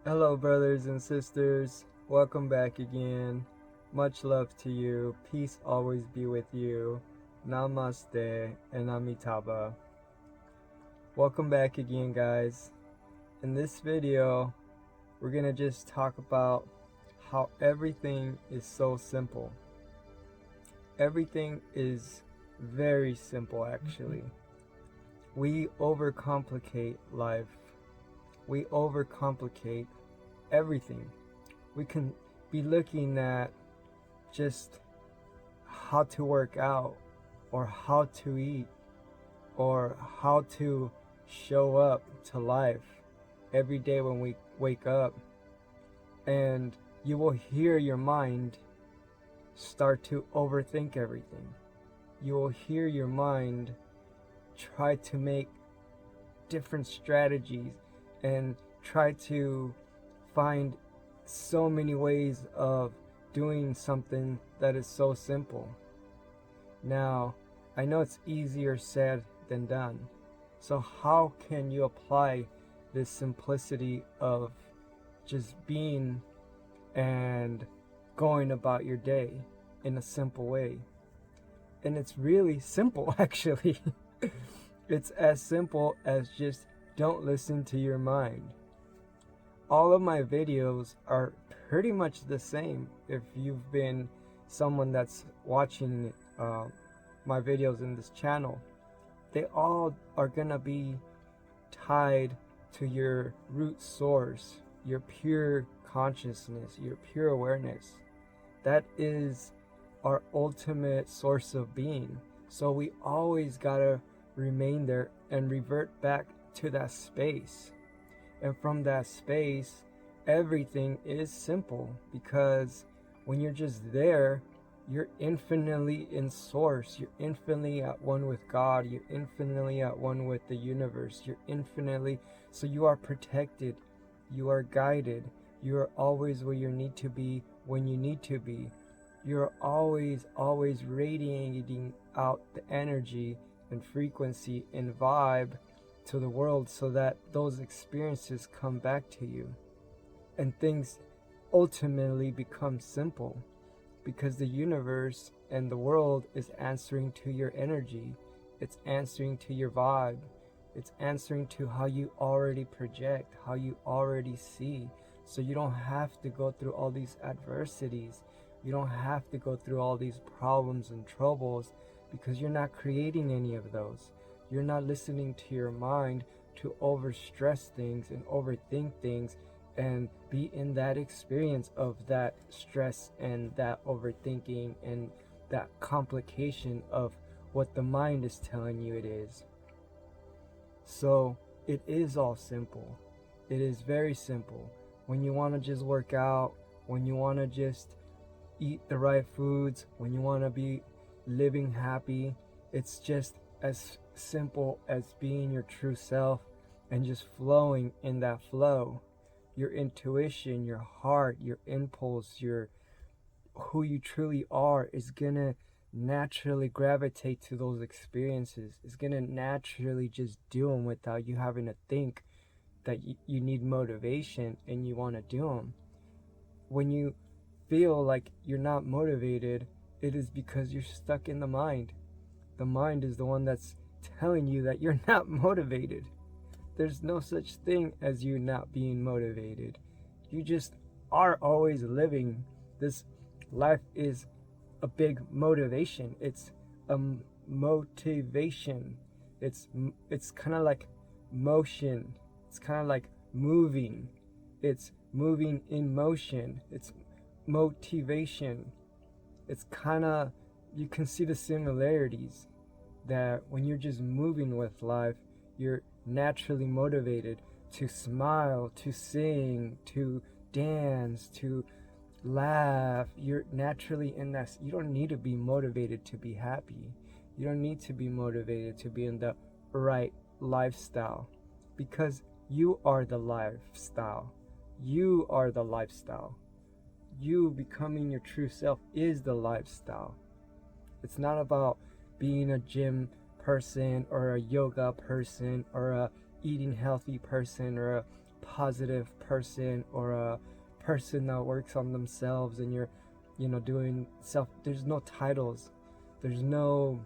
Hello, brothers and sisters. Welcome back again. Much love to you. Peace always be with you. Namaste and Amitabha. Welcome back again, guys. In this video, we're going to just talk about how everything is so simple. Everything is very simple, actually. We overcomplicate life. We overcomplicate everything. We can be looking at just how to work out, or how to eat, or how to show up to life every day when we wake up, and you will hear your mind start to overthink everything. You will hear your mind try to make different strategies and try to find so many ways of doing something that is so simple. Now, I know it's easier said than done. So how can you apply this simplicity of just being and going about your day in a simple way? And it's really simple, actually. It's as simple as just don't listen to your mind. All of my videos are pretty much the same. If you've been someone that's watching my videos in this channel, they all are gonna be tied to your root source, your pure consciousness, your pure awareness. That is our ultimate source of being. So we always gotta remain there and revert back to that space. And from that space, everything is simple, because when you're just there, you're infinitely in source. You're infinitely at one with God. You're infinitely at one with the universe. You're infinitely, so you are protected. You are guided. You are always where you need to be when you need to be. You're always radiating out the energy and frequency and vibe to the world, so that those experiences come back to you and things ultimately become simple, because the universe and the world is answering to your energy. It's answering to your vibe. It's answering to how you already project, how you already see. So you don't have to go through all these adversities. You don't have to go through all these problems and troubles, because you're not creating any of those. You're not listening to your mind to overstress things and overthink things and be in that experience of that stress and that overthinking and that complication of what the mind is telling you it is. So it is all simple. It is very simple. When you want to just work out, when you want to just eat the right foods, when you want to be living happy, it's just as simple as being your true self and just flowing in that flow. Your intuition, your heart, your impulse, your who you truly are is gonna naturally gravitate to those experiences. It's gonna naturally just do them without you having to think that you need motivation and you want to do them. When you feel like you're not motivated, it is because you're stuck in the mind. The mind is the one that's telling you that you're not motivated. There's no such thing as you not being motivated. You just are always living. This life is a big motivation. It's a motivation. It's kind of like motion. It's kind of like moving. It's moving in motion. It's motivation. It's kind of, you can see the similarities, that when you're just moving with life, you're naturally motivated to smile, to sing, to dance, to laugh. You're naturally in that. You don't need to be motivated to be happy. You don't need to be motivated to be in the right lifestyle, because you are the lifestyle. You are the lifestyle. You becoming your true self is the lifestyle. It's not about being a gym person or a yoga person or a eating healthy person or a positive person or a person that works on themselves, and you're, doing self. There's no titles. There's no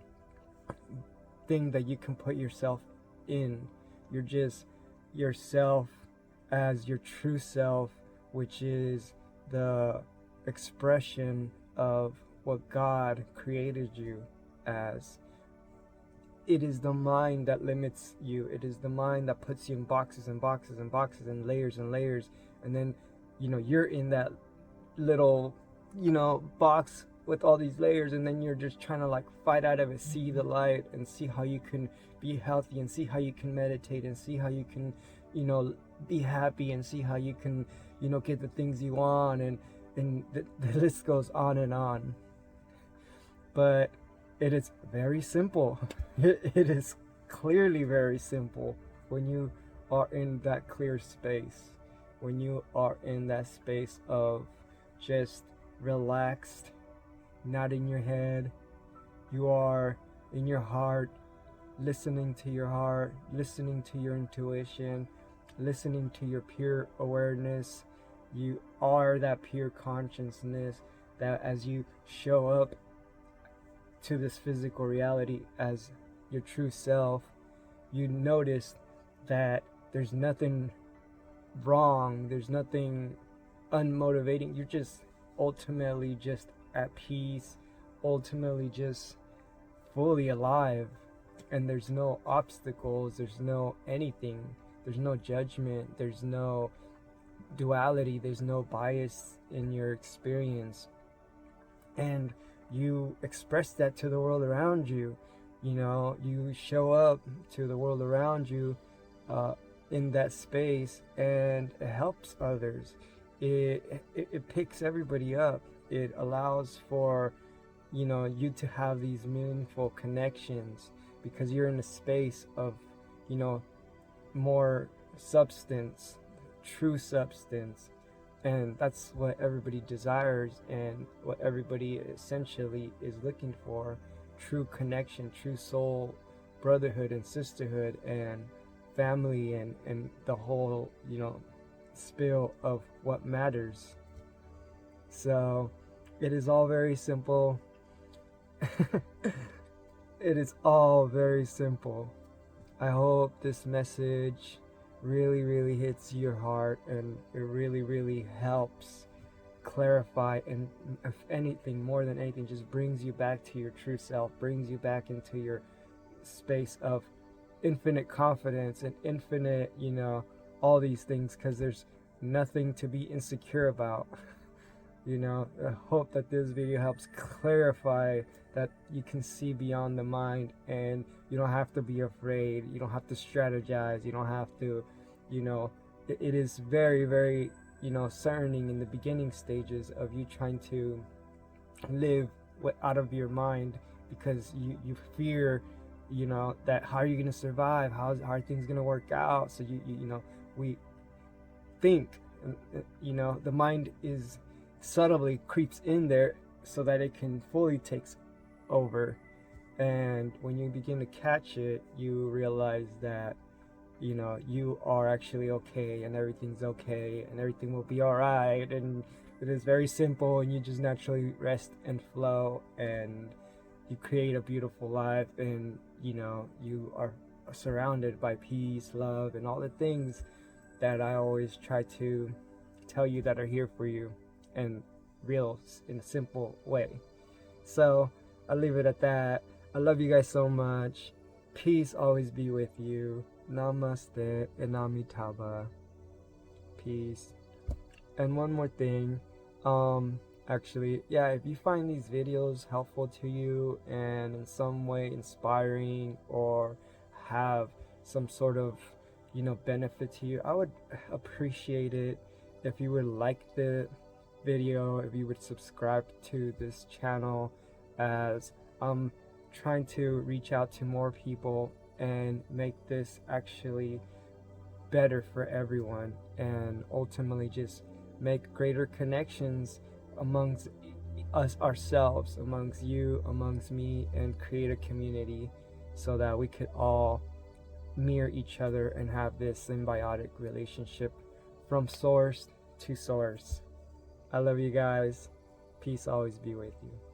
thing that you can put yourself in. You're just yourself as your true self, which is the expression of what God created you as. It is the mind that limits you. It is the mind that puts you in boxes and boxes and boxes and layers, and then you're in that little box with all these layers, and then you're just trying to like fight out of it, see the light, and see how you can be healthy, and see how you can meditate, and see how you can be happy, and see how you can get the things you want, and the list goes on and on. But it is very simple. It is clearly very simple when you are in that clear space, when you are in that space of just relaxed, not in your head. You are in your heart, listening to your heart, listening to your intuition, listening to your pure awareness. You are that pure consciousness that as you show up to this physical reality as your true self, you notice that there's nothing wrong, there's nothing unmotivating. You're just ultimately just at peace, ultimately just fully alive, and there's no obstacles, there's no anything, there's no judgment, there's no duality, there's no bias in your experience. And you express that to the world around you. You show up to the world around you in that space, and it helps others. It picks everybody up. It allows for you to have these meaningful connections, because you're in a space of more substance, true substance. And that's what everybody desires, and what everybody essentially is looking for: true connection, true soul brotherhood and sisterhood and family, and the whole spill of what matters. So it is all very simple. It is all very simple. I hope this message really hits your heart, and it really helps clarify, and if anything, more than anything, just brings you back to your true self, brings you back into your space of infinite confidence and infinite all these things, because there's nothing to be insecure about. I hope that this video helps clarify that you can see beyond the mind, and you don't have to be afraid, you don't have to strategize, you don't have to it is very certain in the beginning stages of you trying to live out of your mind, because you fear that how are you going to survive, how are things going to work out. So we think the mind is subtly creeps in there so that it can fully takes over, and when you begin to catch it, you realize that you are actually okay, and everything's okay, and everything will be all right, and it is very simple, and you just naturally rest and flow, and you create a beautiful life, and you are surrounded by peace, love, and all the things that I always try to tell you that are here for you, and real in a simple way. So I'll leave it at that. I love you guys so much. Peace always be with you. Namaste and Amithabha. Peace. And one more thing, actually, if you find these videos helpful to you and in some way inspiring, or have some sort of benefit to you, I would appreciate it if you would like the video, if you would subscribe to this channel, as I'm trying to reach out to more people and make this actually better for everyone, and ultimately just make greater connections amongst us ourselves, amongst you, amongst me, and create a community so that we could all mirror each other and have this symbiotic relationship from source to source. I love you guys. Peace always be with you.